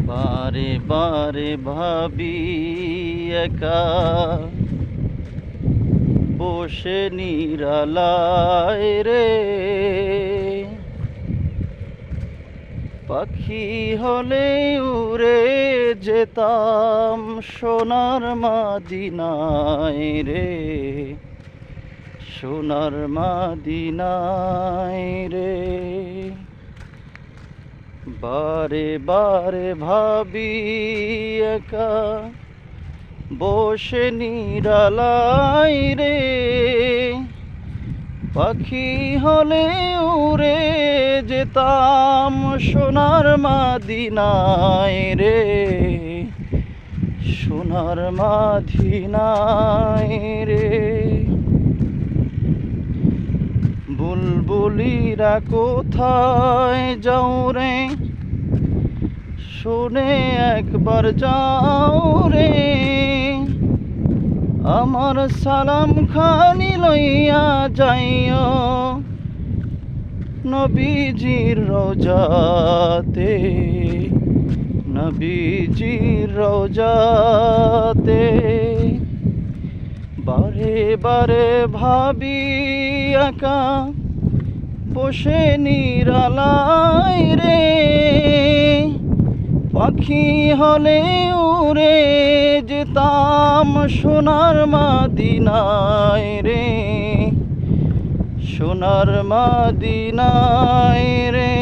বারে বারে ভাবি একা বসে নিরালায় রে, পাখি হলে উড়ে যেতাম সোনার মদিনায় রে, সোনার মদিনায় রে। বারে বারে ভাবি একা বসে নিরালায় রে, পাখি হলে উড়ে যেতাম সোনার মদিনায় রে, সোনার মদিনায় রে। বুলবুলিরা কোথায় যাও রে, শুনে একবার যাও রে, আমার সালাম খানি লইয়া যাইও নবীজির রওজাতে, নবীজির রওজাতে। বারে বারে ভাবি একা বসে নিরালায় রে, পাখি হলে উড়ে যেতাম সোনার মদিনায় রে, সোনার মদিনায় রে।